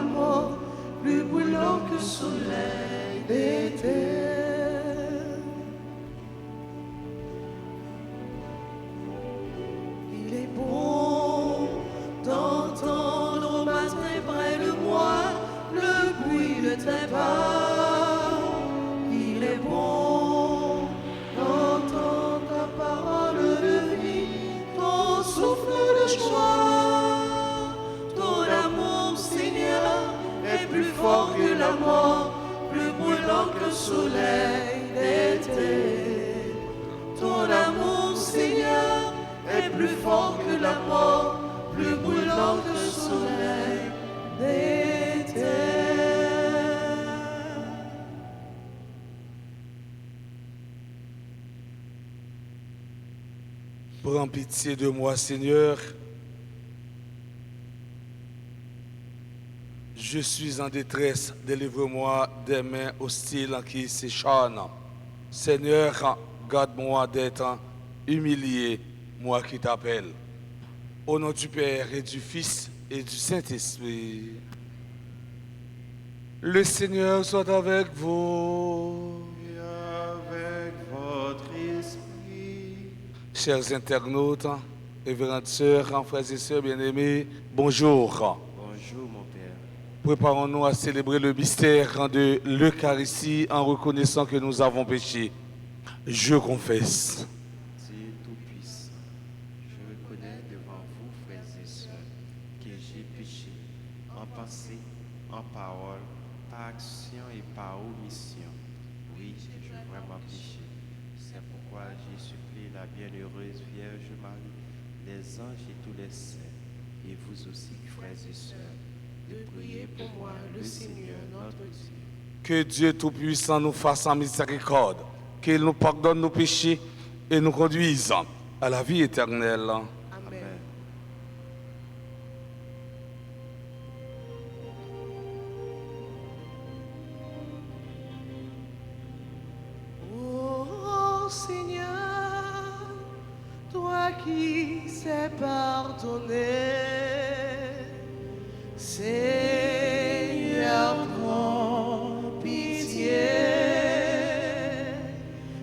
la mort, plus brûlant que le soleil d'été. Il est bon d'entendre au matin près de moi le bruit de tes pas. Il est bon d'entendre ta parole de vie, ton souffle de joie. Ton amour, Seigneur, est plus fort que la mort, plus brûlant que le soleil d'été. Ton amour, Seigneur, est plus fort que la mort, plus brûlant que le soleil d'été. Prends pitié de moi, Seigneur. Je suis en détresse, délivre-moi des mains hostiles qui s'écharnent. Seigneur, garde-moi d'être humilié, moi qui t'appelle. Au nom du Père et du Fils et du Saint-Esprit. Le Seigneur soit avec vous. Et avec votre esprit. Chers internautes, révérentes sœurs, frères et sœurs bien-aimés, bonjour. Bonjour mon Père. Préparons-nous à célébrer le mystère de l'Eucharistie en reconnaissant que nous avons péché. Je confesse. Dieu Tout-Puissant, je reconnais devant vous, frères et sœurs, que j'ai péché en pensée, en parole, par action et par omission. Oui, j'ai vraiment péché. C'est pourquoi j'ai supplié la bienheureuse Vierge Marie, les anges et tous les saints, et vous aussi, frères et sœurs, de prier pour moi, le Seigneur notre Dieu. Que Dieu Tout-Puissant nous fasse en miséricorde, qu'il nous pardonne nos péchés et nous conduise à la vie éternelle. Amen. Oh Seigneur, toi qui sais pardonner, Seigneur, prends pitié.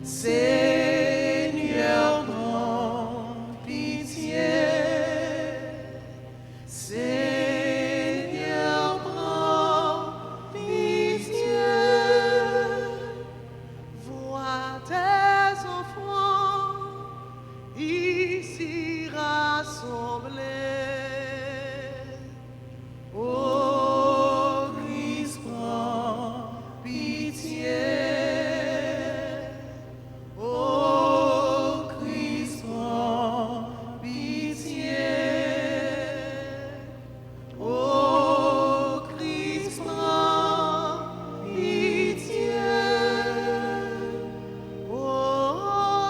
Seigneur, prends pitié. Seigneur, prends pitié. Vois tes enfants ici rassemblés. Ô Christ, prends pitié. Ô Christ, prends pitié. Ô Christ, prends pitié. Ô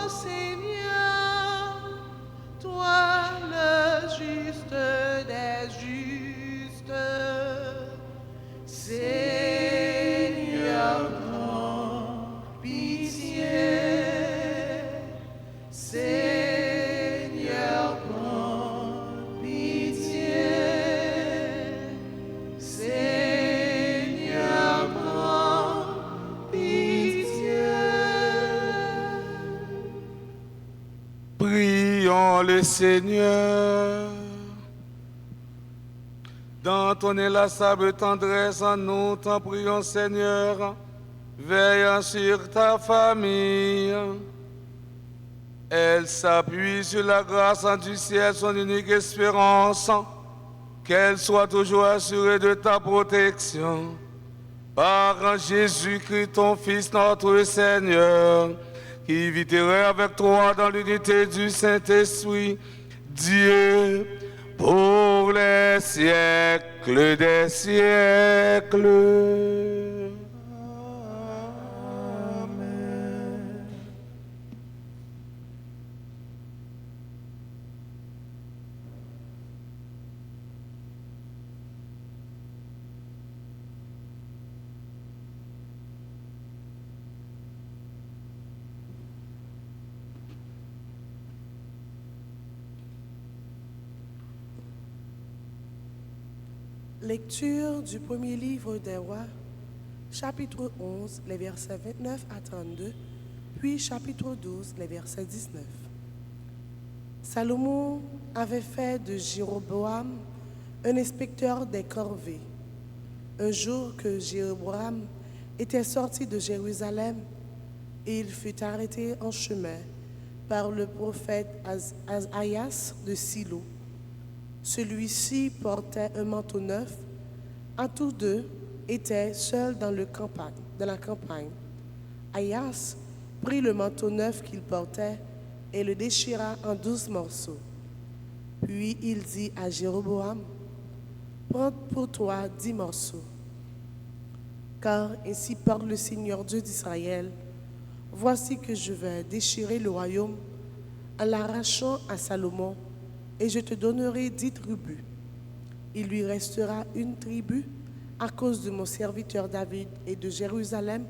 Seigneur, toi le juste des justes, Seigneur, prends pitié. Seigneur, prends pitié. Seigneur, prends pitié. Prions le Seigneur. Dans ton inlassable tendresse, nous t'en prions, Seigneur. Veille sur ta famille. Elle s'appuie sur la grâce du ciel, son unique espérance. Qu'elle soit toujours assurée de ta protection. Par Jésus-Christ, ton Fils, notre Seigneur, qui vit et règne avec toi dans l'unité du Saint-Esprit, Dieu, pour les siècles des siècles. Amen. Lecture du premier livre des rois, chapitre 11, les versets 29 à 32, puis chapitre 12, les versets 19. Salomon avait fait de Jéroboam un inspecteur des corvées. Un jour que Jéroboam était sorti de Jérusalem, et il fut arrêté en chemin par le prophète Ahias de Silo. Celui-ci portait un manteau neuf. À tous deux étaient seuls dans la campagne. Ahias prit le manteau neuf qu'il portait et le déchira en 12 morceaux. Puis il dit à Jéroboam, « Prends pour toi 10 morceaux. Car ainsi parle le Seigneur Dieu d'Israël, voici que je vais déchirer le royaume en l'arrachant à Salomon, et je te donnerai 10 tribus. Il lui restera une tribu à cause de mon serviteur David et de Jérusalem,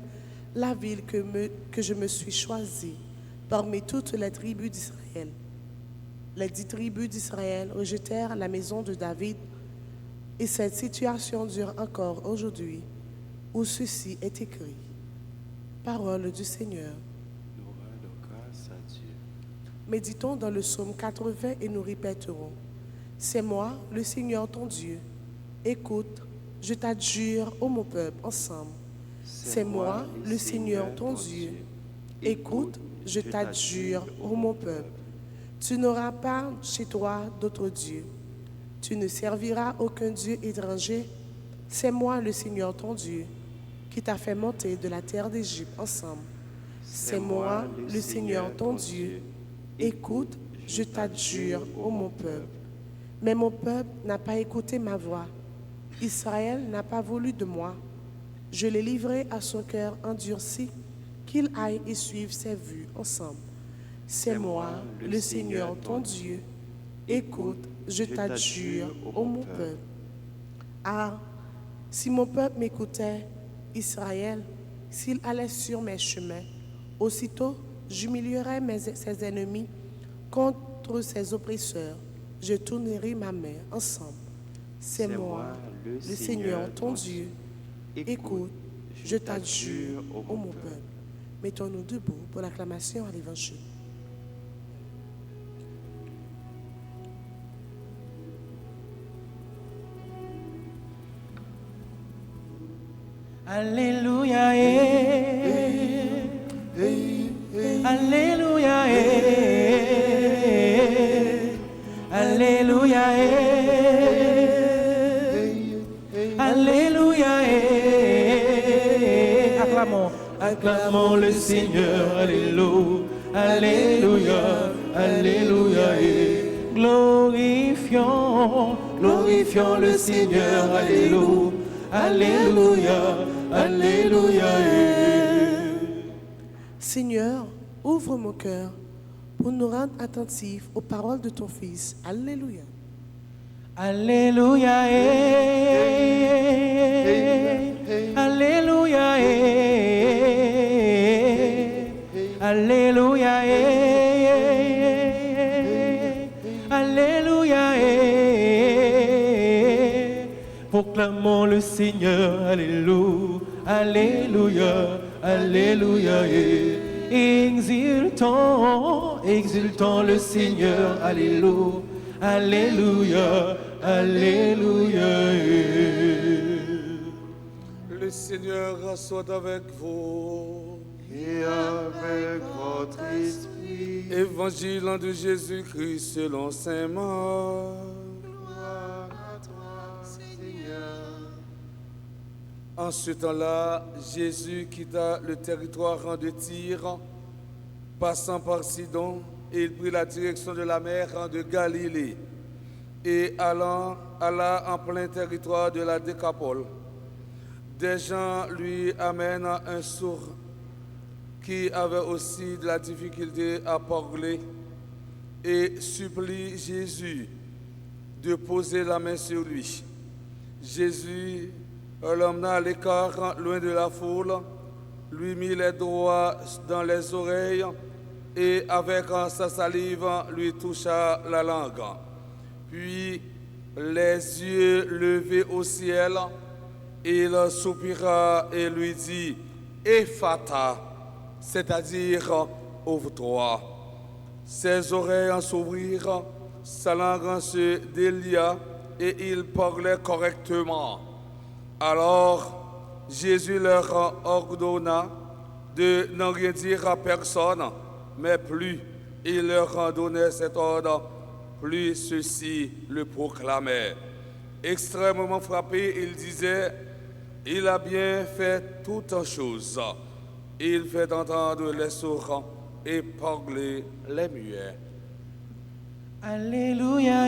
la ville que je me suis choisie parmi toutes les tribus d'Israël. Les 10 tribus d'Israël rejetèrent la maison de David, et cette situation dure encore aujourd'hui, où ceci est écrit. Parole du Seigneur. Louange de grâce à Dieu. Méditons dans le psaume 80 et nous répéterons. C'est moi, le Seigneur ton Dieu. Écoute, je t'adjure, ô mon peuple, ensemble. C'est moi, le Seigneur ton Dieu. Écoute, je t'adjure, ô mon peuple. Tu n'auras pas chez toi d'autre Dieu. Tu ne serviras aucun Dieu étranger. C'est moi, le Seigneur ton Dieu, qui t'a fait monter de la terre d'Égypte ensemble. C'est moi, le Seigneur ton Dieu. Écoute, je t'adjure, ô mon peuple. Mais mon peuple n'a pas écouté ma voix. Israël n'a pas voulu de moi. Je l'ai livré à son cœur endurci, qu'il aille et suive ses vues ensemble. C'est moi, le Seigneur ton Dieu. Écoute, je t'adjure, ô mon peuple. Ah, si mon peuple m'écoutait, Israël, s'il allait sur mes chemins, aussitôt j'humilierai ses ennemis contre ses oppresseurs. Je tournerai ma main ensemble. C'est moi, le Seigneur ton Dieu. Écoute, je t'adjure, ô mon peuple. Mettons-nous debout pour l'acclamation à l'Évangile. Alléluia, Alléluia, Alléluia, Alléluia, acclamons, acclamons le Seigneur, Alléluia, Alléluia, Alléluia, glorifions, glorifions le Seigneur, Alléluia, Alléluia, Alléluia. Seigneur, ouvre mon cœur pour nous rendre attentifs aux paroles de ton Fils. Alléluia. Alléluia, Alléluia, Alléluia, Alléluia. Proclamons le Seigneur, Alléluia, Alléluia, Alléluia. Exultons, exultons le Seigneur, Alléluia, Alléluia, Alléluia. Le Seigneur soit avec vous. Et avec votre esprit. Évangile de Jésus-Christ selon saint Marc. Gloire à toi, Seigneur. En ce temps-là, Jésus quitta le territoire de Tyr, passant par Sidon, et il prit la direction de la mer de Galilée, et alla en plein territoire de la Décapole. Des gens lui amènent un sourd qui avait aussi de la difficulté à parler et supplie Jésus de poser la main sur lui. Jésus l'emmena à l'écart, loin de la foule, lui mit les doigts dans les oreilles et avec sa salive lui toucha la langue. Puis les yeux levés au ciel, il soupira et lui dit, Ephata, c'est-à-dire ouvre-toi. Ses oreilles s'ouvrirent, sa langue se délia et il parlait correctement. Alors Jésus leur ordonna de n'en rien dire à personne, mais plus il leur donnait cet ordre, plus ceux-ci le proclamaient. Extrêmement frappé, il disait, il a bien fait toutes choses. Il fait entendre les sourds et parler les muets. Alléluia,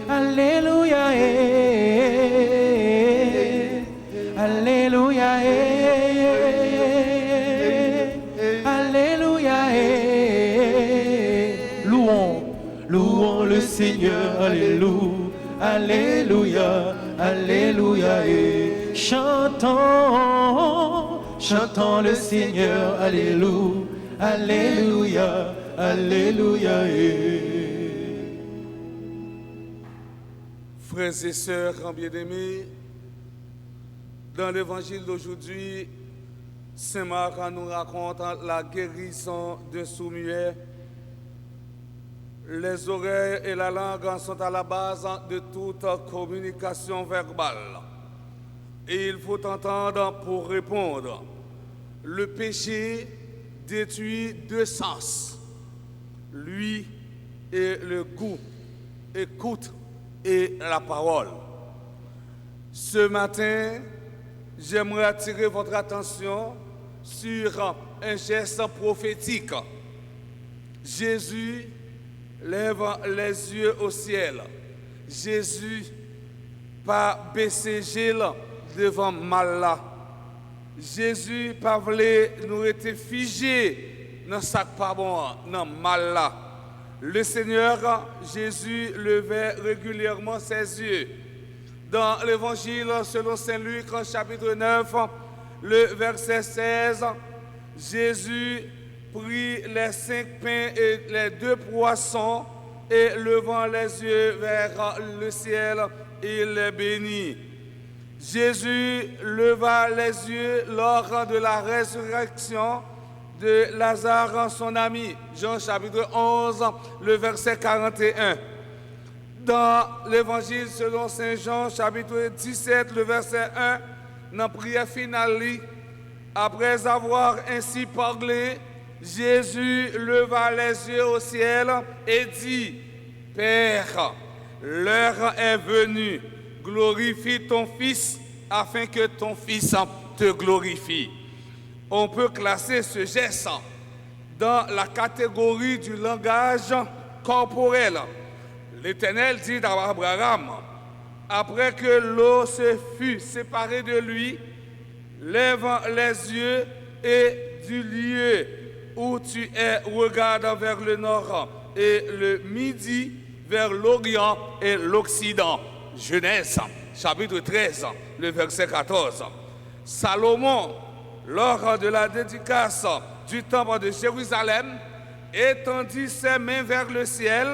Alléluia, Alléluia, Alléluia, louons le Seigneur, Alléluia, Alléluia, Alléluia, chantons le Seigneur, Alléluia, Alléluia, Alléluia. Frères et sœurs bien-aimés, dans l'évangile d'aujourd'hui, Saint Marc nous raconte la guérison d'un sourd-muet. Les oreilles et la langue sont à la base de toute communication verbale. Et il faut entendre pour répondre. Le péché détruit deux sens, lui et le goût, écoute et la parole. Ce matin, j'aimerais attirer votre attention sur un geste prophétique. Jésus lève les yeux au ciel. Jésus pas baissé devant mal là. Jésus pas voulu nous être figé dans sac pas bon, dans mal là. Le Seigneur Jésus levait régulièrement ses yeux. Dans l'évangile selon Saint Luc, chapitre 9, le verset 16, Jésus prit les 5 pains et les 2 poissons et levant les yeux vers le ciel, il les bénit. Jésus leva les yeux lors de la résurrection de Lazare, son ami. Jean chapitre 11, le verset 41. Dans l'évangile selon Saint Jean, chapitre 17, le verset 1, dans la prière finale, après avoir ainsi parlé, Jésus leva les yeux au ciel et dit, Père, l'heure est venue, glorifie ton Fils afin que ton Fils te glorifie. On peut classer ce geste dans la catégorie du langage corporel. L'Éternel dit à Abraham, après que l'eau se fut séparée de lui, lève les yeux et du lieu où tu es, regarde vers le nord et le midi, vers l'Orient et l'Occident. Genèse, chapitre 13, le verset 14. Salomon, lors de la dédicace du temple de Jérusalem, étendit ses mains vers le ciel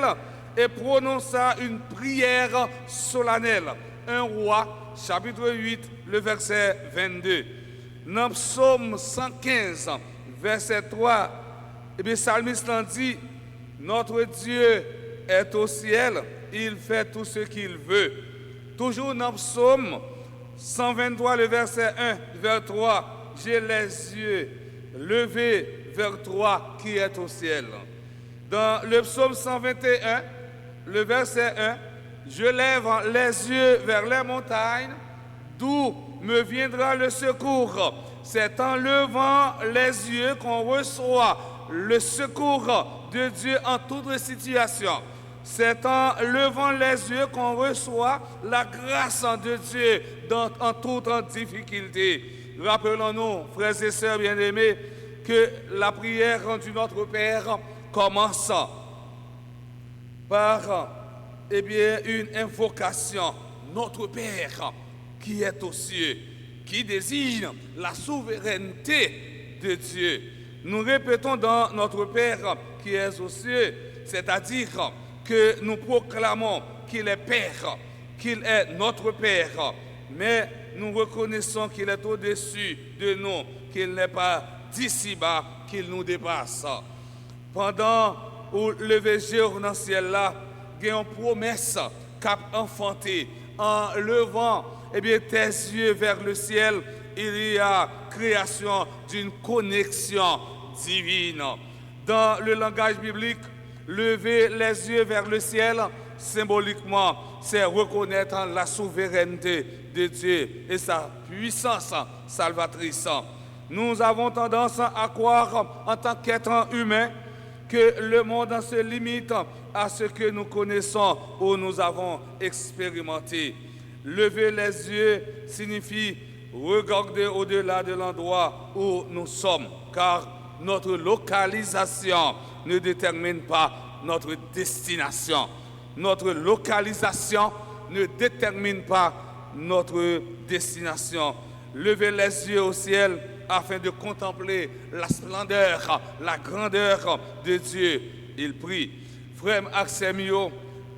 et prononça une prière solennelle. 1 Roi, chapitre 8, le verset 22. Dans Psaume 115, verset 3, le psalmiste dit, notre Dieu est au ciel, il fait tout ce qu'il veut. Toujours dans Psaume 123, le verset 1, vers 3, j'ai les yeux levés vers toi qui es au ciel. Dans le Psaume 121, le verset 1, je lève les yeux vers les montagnes, d'où me viendra le secours. C'est en levant les yeux qu'on reçoit le secours de Dieu en toute situation. C'est en levant les yeux qu'on reçoit la grâce de Dieu en toute difficulté. Rappelons-nous, frères et sœurs bien-aimés, que la prière du Notre Père commence par une invocation. Notre Père qui est aux cieux, qui désigne la souveraineté de Dieu. Nous répétons dans Notre Père qui est aux cieux, c'est-à-dire que nous proclamons qu'il est Père, qu'il est notre Père, mais nous reconnaissons qu'il est au-dessus de nous, qu'il n'est pas d'ici-bas, qu'il nous dépasse. Pendant le lever jour dans le ciel là, il y a une promesse qu'a enfanté en levant tes yeux vers le ciel, il y a création d'une connexion divine. Dans le langage biblique, lever les yeux vers le ciel, symboliquement, c'est reconnaître la souveraineté de Dieu et sa puissance salvatrice. Nous avons tendance à croire en tant qu'être humain que le monde se limite à ce que nous connaissons ou nous avons expérimenté. Lever les yeux signifie regarder au-delà de l'endroit où nous sommes, car notre localisation ne détermine pas notre destination. Notre localisation ne détermine pas notre destination. Lever les yeux au ciel afin de contempler la splendeur, la grandeur de Dieu. Il prie. Frère Axemio,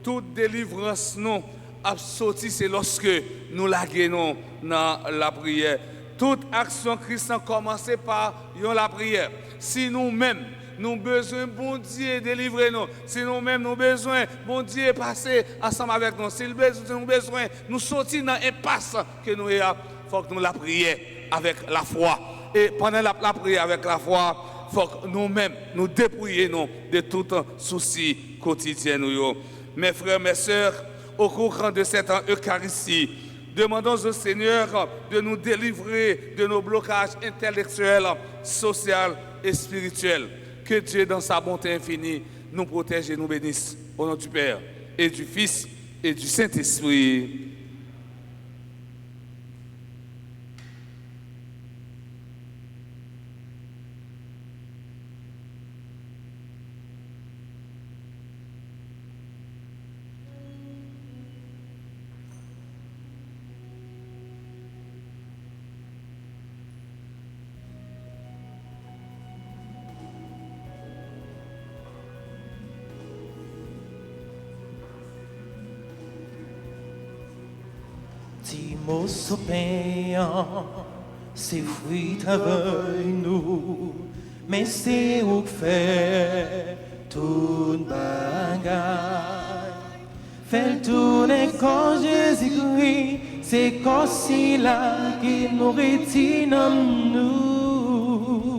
toute délivrance nous a sorti, c'est lorsque nous la gagnons dans la prière. Toute action chrétienne commence par la prière. Si nous-mêmes, nous avons besoin, bon Dieu, délivrer nous. Si nous-mêmes, nous avons besoin, bon Dieu, passer ensemble avec nous. Si nous avons besoin, nous sortir dans l'impasse que nous avons, il faut que nous la prions avec la foi. Et pendant la prière avec la foi, il faut que nous-mêmes, nous dépouillions de tout souci quotidien. Mes frères, mes sœurs, au cours de cette Eucharistie, demandons au Seigneur de nous délivrer de nos blocages intellectuels, sociaux et spirituels. Que Dieu, dans sa bonté infinie, nous protège et nous bénisse. Au nom du Père et du Fils et du Saint-Esprit. Timo sopéant, c'est fruit avec nous, mais c'est où fait tout bagage. Fait tourner quand Jésus-Christ, c'est comme si là qui nous retient en nous.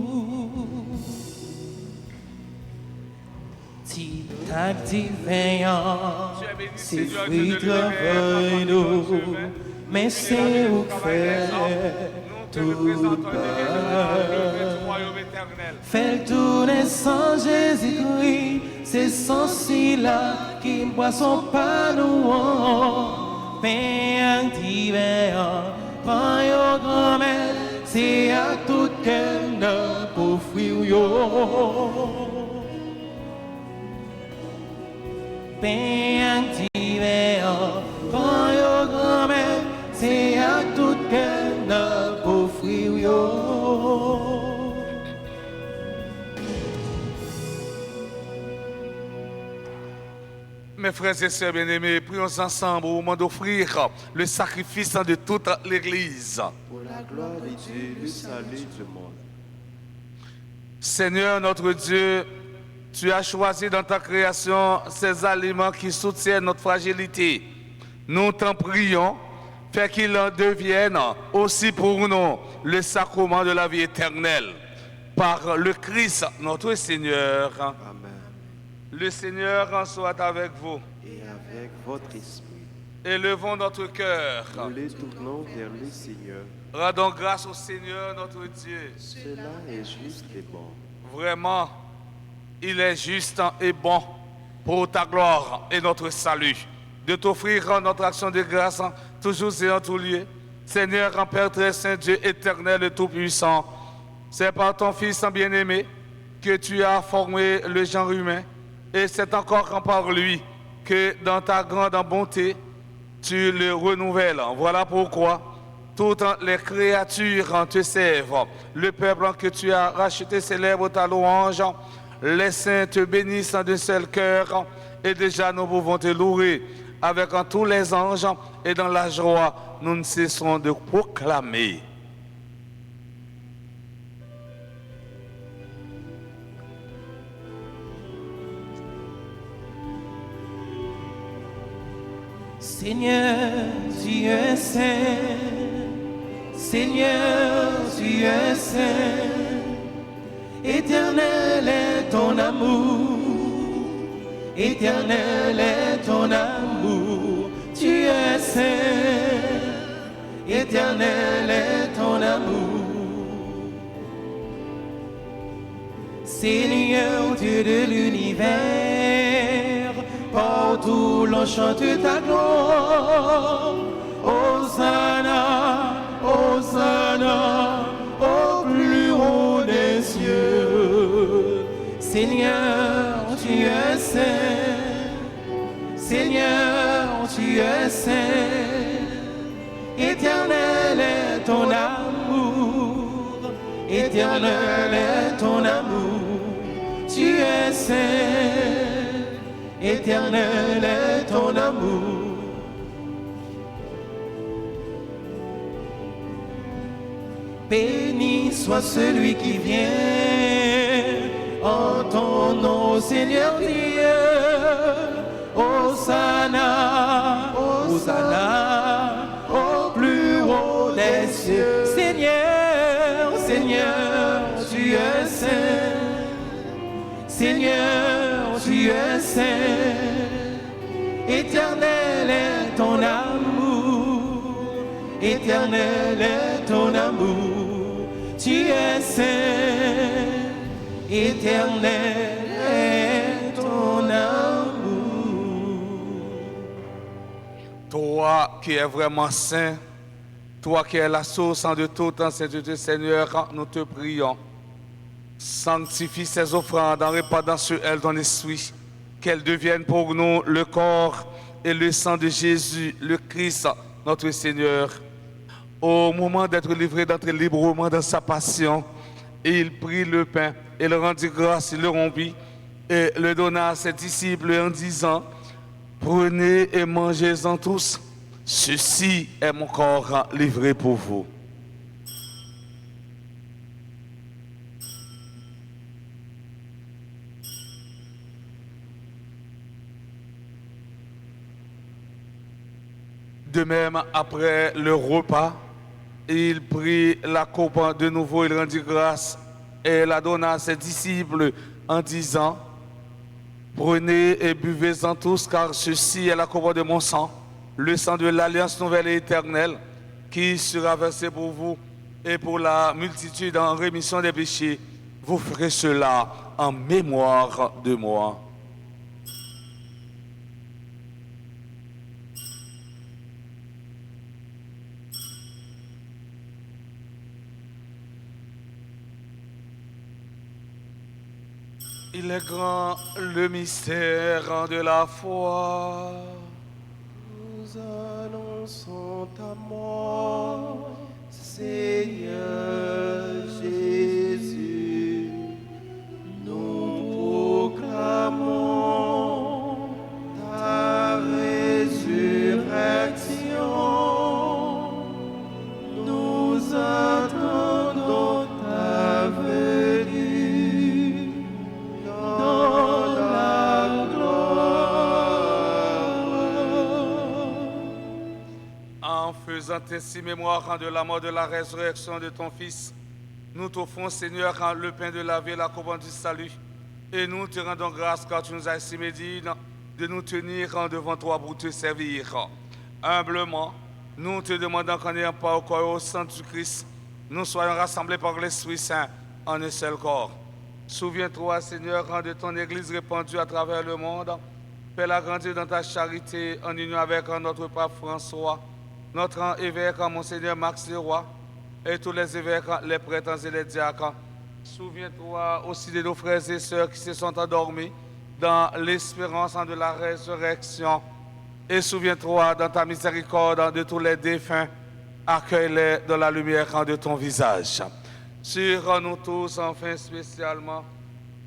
Tic-tac divin, c'est fruit avec nous. Mais c'est où faire tout bas. Fait tourner sans Jésus-Christ, c'est sans là qui boit son pas nous. Père divin, prends your grand-mère, c'est à tout qu'elle pour fuir. Père divin, prends your grand-mère, c'est à tout qu'elle n'a pas offrir. Mes frères et sœurs bien-aimés, prions ensemble au moment d'offrir le sacrifice de toute l'Église. Pour la gloire de Dieu, le salut du monde. Seigneur notre Dieu, tu as choisi dans ta création ces aliments qui soutiennent notre fragilité. Nous t'en prions. Fait qu'il en devienne aussi pour nous le sacrement de la vie éternelle. Par le Christ, notre Seigneur. Amen. Le Seigneur soit avec vous. Et avec votre esprit. Élevons notre cœur. Nous les tournons vers le Seigneur. Rendons grâce au Seigneur, notre Dieu. Cela est juste et bon. Vraiment, il est juste et bon pour ta gloire et notre salut. De t'offrir notre action de grâce, toujours et en tout lieu. Seigneur, en Père très saint, Dieu éternel et tout-puissant, c'est par ton Fils bien-aimé que tu as formé le genre humain, et c'est encore par lui que dans ta grande bonté, tu le renouvelles. Voilà pourquoi toutes les créatures te servent. Le peuple que tu as racheté célèbre ta louange. Les saints te bénissent d'un seul cœur et déjà nous pouvons te louer avec tous les anges, et dans la joie, nous ne cessons de proclamer. Seigneur, tu es saint. Seigneur, tu es saint. Éternel est ton amour. Éternel est ton amour. Tu es saint. Éternel est ton amour. Seigneur, Dieu de l'univers, partout l'on chante ta gloire. Hosanna, Hosanna, au plus haut des cieux. Seigneur, tu es saint. Seigneur, tu es saint. Éternel est ton amour. Éternel est ton amour. Tu es saint. Éternel est ton amour. Béni soit celui qui vient en ton nom, Seigneur Dieu. Hosanna, Hosanna, au plus haut des cieux. Seigneur, Seigneur, tu es saint. Seigneur, tu es saint. Éternel est ton amour. Éternel est ton amour. Tu es saint. Éternel est ton amour. Toi qui es vraiment saint, toi qui es la source de toute sainteté, Seigneur, nous te prions. Sanctifie ces offrandes en répandant sur elles ton esprit, qu'elles deviennent pour nous le corps et le sang de Jésus, le Christ, notre Seigneur. Au moment d'être livré, d'entrer librement dans sa passion, il prit le pain et le rendit grâce, il le rompit et le donna à ses disciples en disant: prenez et mangez-en tous, ceci est mon corps livré pour vous. De même, après le repas, il prit la coupe de nouveau, il rendit grâce et la donna à ses disciples en disant: prenez et buvez-en tous, car ceci est la coupe de mon sang, le sang de l'alliance nouvelle et éternelle, qui sera versé pour vous et pour la multitude en rémission des péchés. Vous ferez cela en mémoire de moi. Il est grand le mystère de la foi. Nous annonçons ta mort, Seigneur Jésus. Nous proclamons ta résurrection. Nous attendons ta venue dans la gloire. En faisant ainsi mémoire de la mort, de la résurrection de ton Fils, nous t'offrons, Seigneur, le pain de la vie et la coupe du salut. Et nous te rendons grâce car tu nous as estimé dignes de nous tenir devant toi pour te servir. Humblement, nous te demandons qu'en ayant pas au corps et au sang du Christ, nous soyons rassemblés par l'Esprit Saint en un seul corps. Souviens-toi, Seigneur, de ton Église répandue à travers le monde. Fais-la grandir dans ta charité en union avec notre pape François, notre évêque, Monseigneur Max Leroy, et tous les évêques, les prêtres et les diacres. Souviens-toi aussi de nos frères et sœurs qui se sont endormis dans l'espérance de la résurrection. Et souviens-toi dans ta miséricorde de tous les défunts. Accueille-les dans la lumière de ton visage. Sur nous tous, enfin spécialement,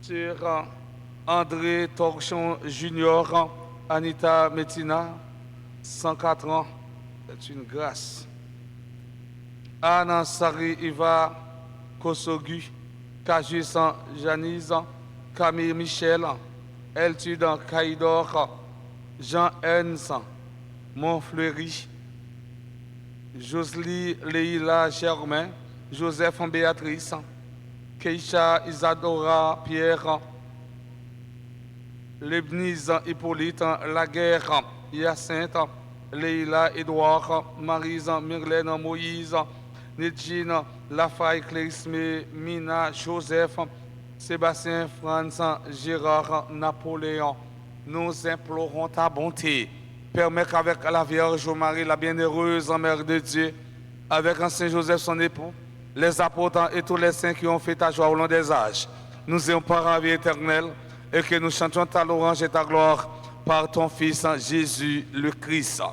sur André Torchon Junior, Anita Metina, 104 ans, c'est une grâce. Anna Sari Iva Kosogu, Kajus Janice, Camille Michel, Eltude Kaidor, Jean Hens, Montfleury, Josely Leila Germain, Joseph Béatrice, Keisha Isadora Pierre, Lebniz Hippolyte, Laguerre Hyacinthe, Leila Édouard, Marise Myrlène Moïse, Nedjine Lafaye Clérisme, Mina Joseph, Sébastien Franz, Gérard Napoléon. Nous implorons ta bonté. Permets qu'avec la Vierge Marie, la bienheureuse Mère de Dieu, avec un Saint Joseph son époux, les apôtres et tous les saints qui ont fait ta joie au long des âges, nous ayons par la vie éternelle et que nous chantions ta louange et ta gloire par ton Fils Jésus le Christ.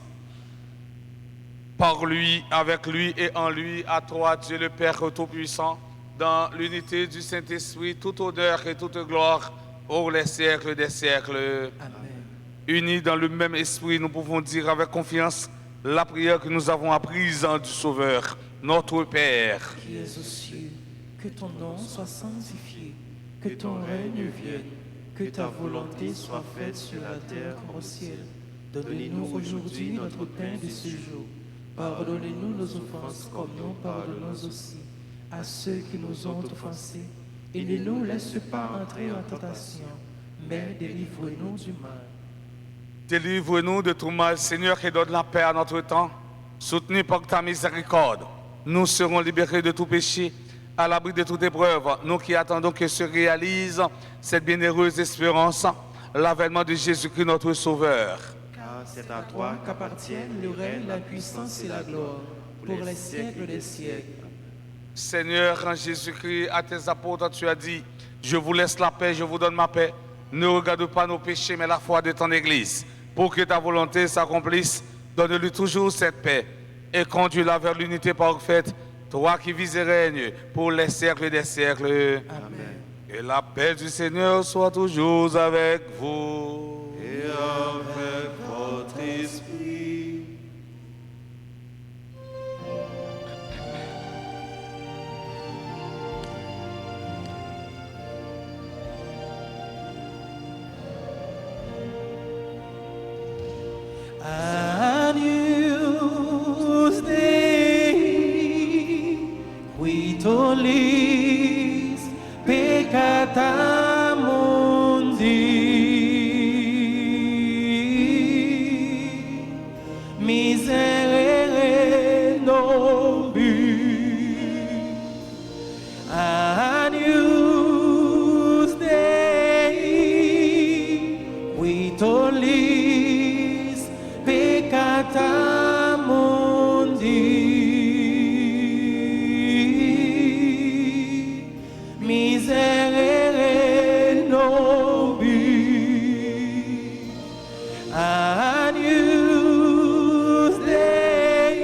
Par lui, avec lui et en lui, à toi, Dieu le Père Tout-Puissant, dans l'unité du Saint-Esprit, toute honneur et toute gloire pour les siècles des siècles. Amen. Unis dans le même esprit, nous pouvons dire avec confiance la prière que nous avons apprise du Sauveur, notre Père. Qui es aux cieux, que ton nom soit sanctifié, que ton règne vienne, que ta volonté soit faite sur la terre comme au ciel. Donne-nous aujourd'hui notre pain de ce jour. Pardonnez-nous nos offenses comme nous pardonnons aussi à ceux qui nous ont offensés. Et ne nous laisse pas entrer en tentation, mais délivre-nous du mal. Délivre-nous de tout mal, Seigneur, et donne la paix à notre temps. Soutenu par ta miséricorde, nous serons libérés de tout péché, à l'abri de toute épreuve. Nous qui attendons que se réalise cette bienheureuse espérance, l'avènement de Jésus-Christ, notre Sauveur. Car c'est à toi qu'appartiennent le règne, la puissance et la gloire, pour les siècles des siècles. Seigneur, en Jésus-Christ, à tes apôtres, tu as dit, je vous laisse la paix, je vous donne ma paix. Ne regarde pas nos péchés, mais la foi de ton Église. Pour que ta volonté s'accomplisse, donne-lui toujours cette paix et conduis-la vers l'unité parfaite, toi qui vis et règnes pour les siècles des siècles. Amen. Que la paix du Seigneur soit toujours avec vous. et avec votre esprit. Agnus Dei, qui tollis peccata mundi, miserere nobis. Agnus Dei, qui tollis peccata mundi, miserere nobis. Agnus Dei,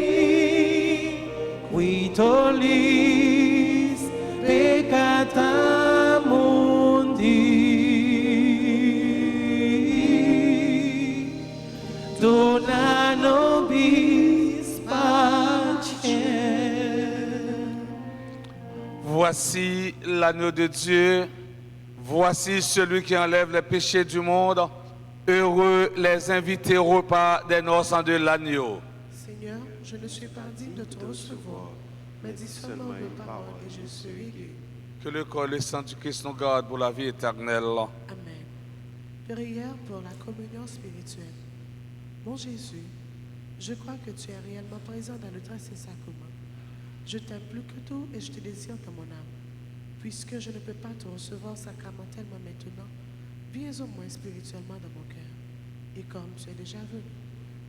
qui tollis peccata mundi, dona nobis pacem. Voici l'agneau de Dieu, voici celui qui enlève les péchés du monde. Heureux les invités au repas des noces de l'agneau. Seigneur, je ne suis pas digne de te recevoir, mais dis seulement une parole et je serai guéri. Que le corps et le sang du Christ nous gardent pour la vie éternelle. Amen. Prière pour la communion spirituelle. Mon Jésus, je crois que tu es réellement présent dans le très saint sacrement. Je t'aime plus que tout et je te désire dans mon âme. Puisque je ne peux pas te recevoir sacramentellement maintenant, viens au moins spirituellement dans mon cœur. Et comme tu es déjà venu,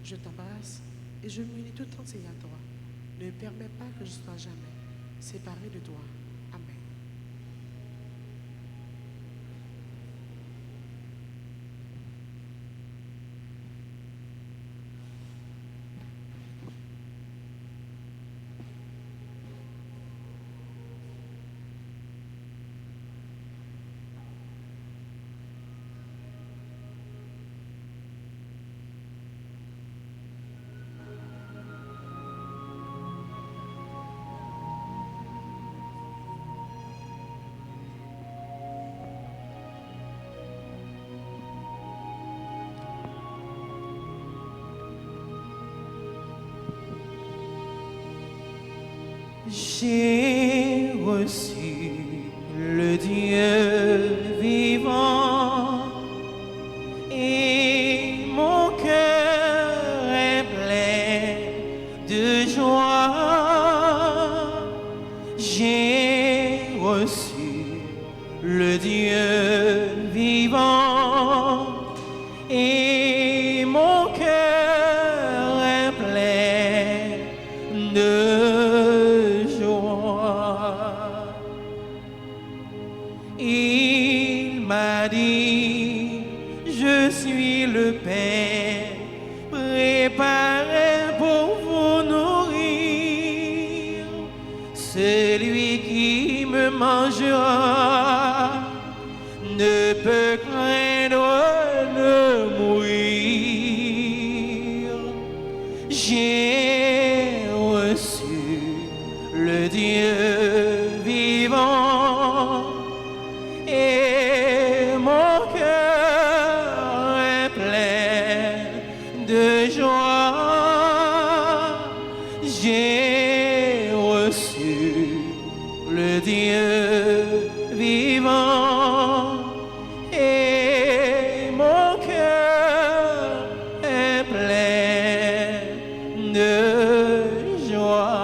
je t'embrasse et je m'unis tout entier à toi. Ne permets pas que je sois jamais séparé de toi. Amen. J'ai reçu le Dieu vivant et mon cœur est plein de joie. J'ai reçu le Dieu vivant et mon cœur est plein de joie. Il m'a dit, je suis le Père, préparé pour vous nourrir. Celui qui me mangera ne peut craindre de mourir. J'ai reçu le Dieu vivant et mon cœur est plein de joie. J'ai reçu le Dieu vivant et mon cœur est plein de joie.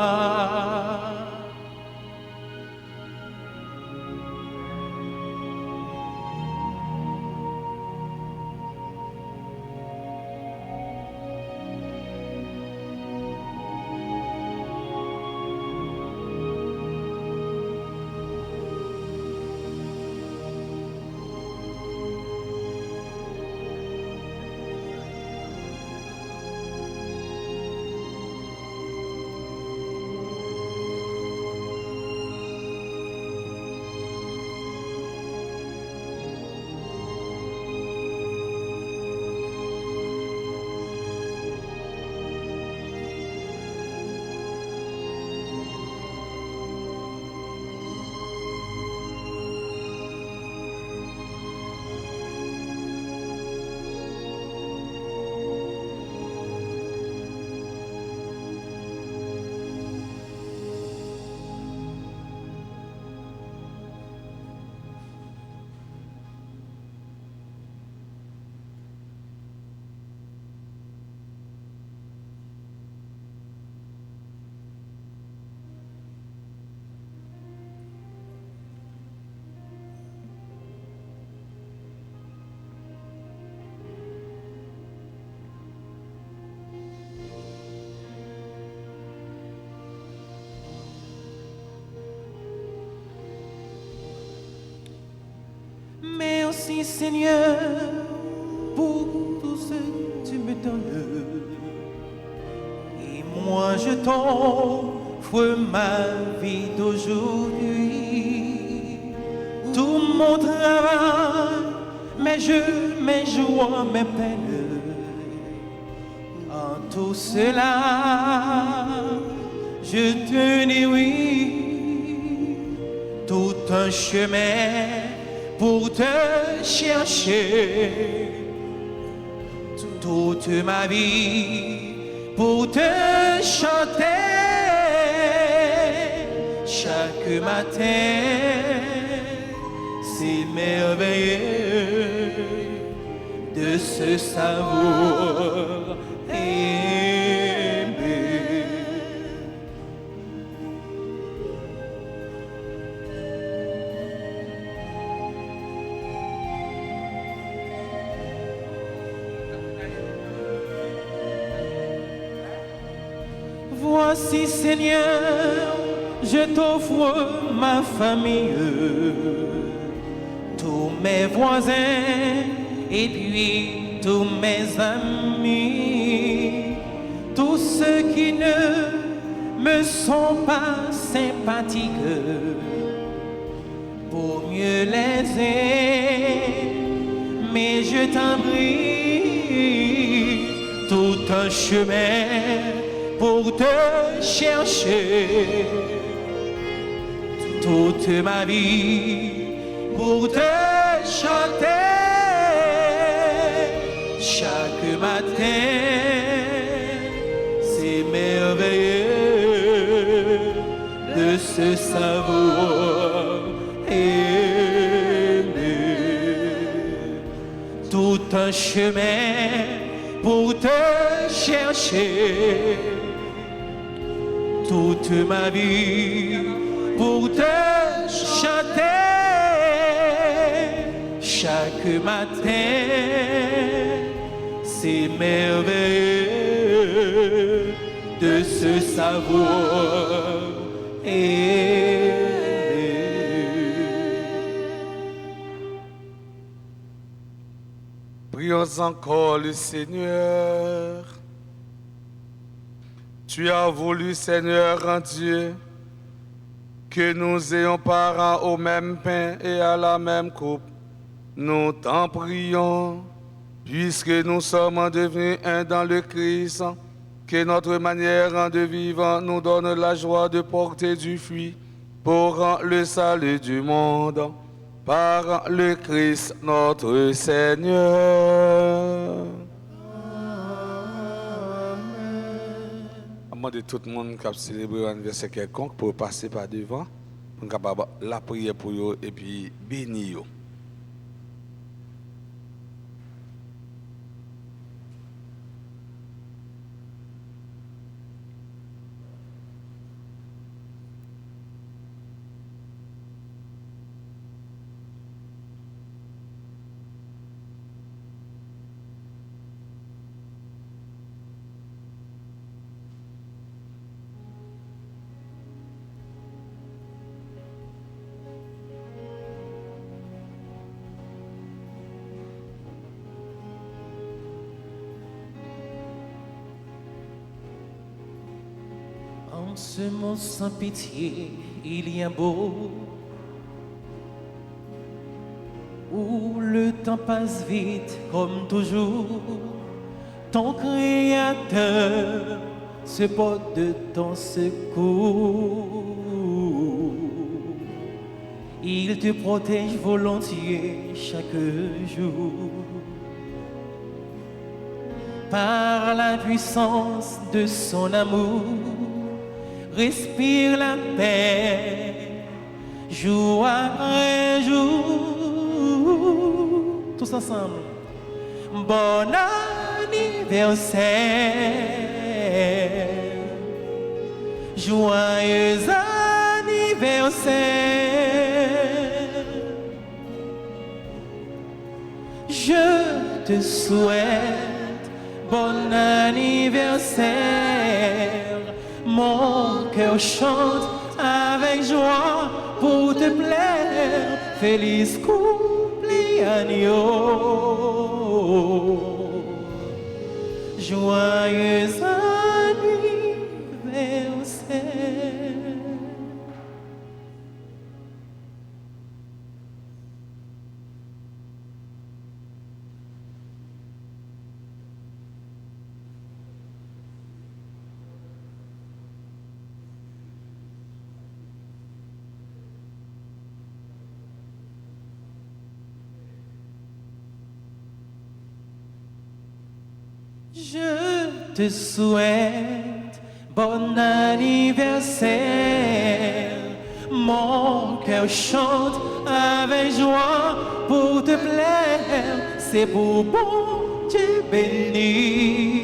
Merci Seigneur pour tout ce que tu me donnes. Et moi je t'offre ma vie d'aujourd'hui. Tout mon travail, mes jeux, mes joies, mes peines. En tout cela, je te dis oui. Tout un chemin pour te chercher toute ma vie, pour te chanter chaque matin. C'est merveilleux de se savoir aimer. Voici Seigneur, je t'offre ma famille, tous mes voisins et puis tous mes amis, tous ceux qui ne me sont pas sympathiques, pour mieux les aimer, je t'en prie, tout un chemin pour te chercher toute ma vie, pour te chanter chaque matin. C'est merveilleux de ce savoureux aimé. Tout un chemin pour te chercher, toute ma vie pour te chanter. Chaque matin, c'est merveilleux de ce savoir aimer. Prions encore le Seigneur. Tu as voulu, Seigneur, en Dieu, que nous ayons part au même pain et à la même coupe. Nous t'en prions, puisque nous sommes devenus un dans le Christ, que notre manière de vivre nous donne la joie de porter du fruit pour le salut du monde, par le Christ notre Seigneur. Je demande à tout le monde qui a célébré un anniversaire quelconque pour passer par devant, pour capable la prière pour eux et puis bénir. En ce monde sans pitié, il y a beau, où le temps passe vite comme toujours. Ton Créateur se porte de ton secours. Il te protège volontiers chaque jour. Par la puissance de son amour, respire la paix, jour après jour. Tous ensemble. Bon anniversaire, joyeux anniversaire. Je te souhaite bon anniversaire. Mon cœur chante avec joie pour te plaire. Feliz cumpleaños. Joyeux anniversaire. Je te souhaite bon anniversaire. Mon cœur chante avec joie pour te plaire. C'est pour bon Dieu bénir.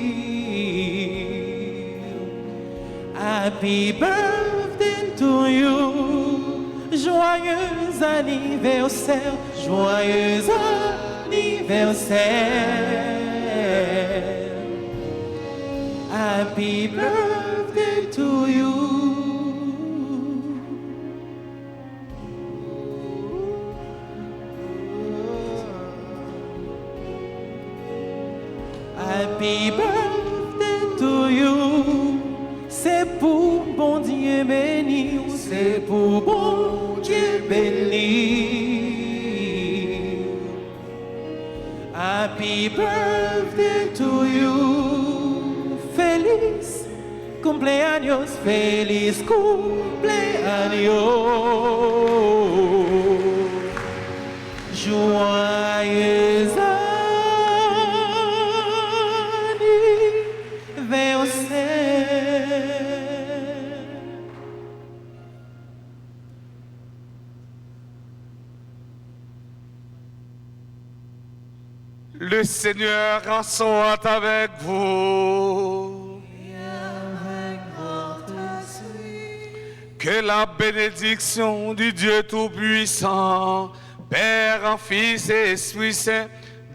Happy birthday to you. Joyeux anniversaire. Joyeux anniversaire. Happy birthday to you. Happy birthday to you. C'est pour bon Dieu béni. C'est pour bon Dieu béni. Happy birthday to you. Feliz cumpleaños, feliz cumpleaños. Joyeux anniversaire. 「 anniversaire. 「 anniversaire. 「 anniversaire. 」 « anniversaire. 」 « anniversaire. 」 « anniversaire. 」 « anniversaire. 」 « anniversaire. 」 « anniversaire. » « anniversaire. » 」 « anniversaire. » Le Seigneur soit avec vous. Et avec votre esprit. Que la bénédiction du Dieu Tout-Puissant, Père, Fils et Esprit Saint,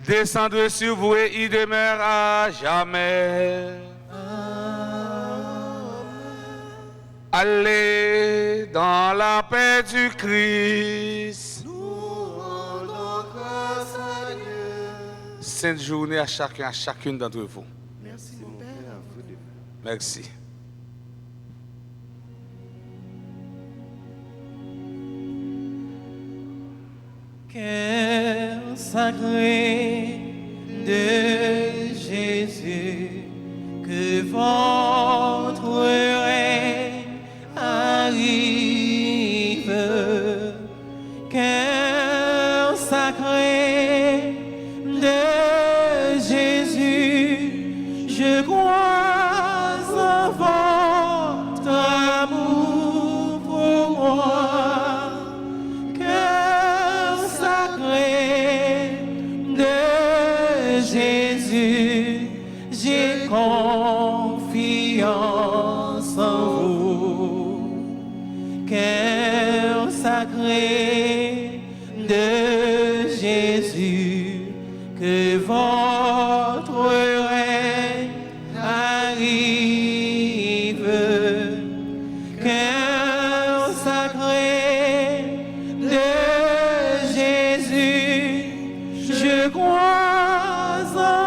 descende sur vous et y demeure à jamais. Allez dans la paix du Christ. Nous rendons grâce à Dieu. Sainte journée à chacun, à chacune d'entre vous. Merci, mon Père. À vous de Merci. Cœur sacré de Jésus, que votre règne arrive. Cœur sacré de Jésus, je crois en votre amour pour moi. Cœur sacré de Jésus, j'ai confiance en vous. Cœur sacré de Jésus, que votre règne arrive. Cœur sacré de Jésus, je crois en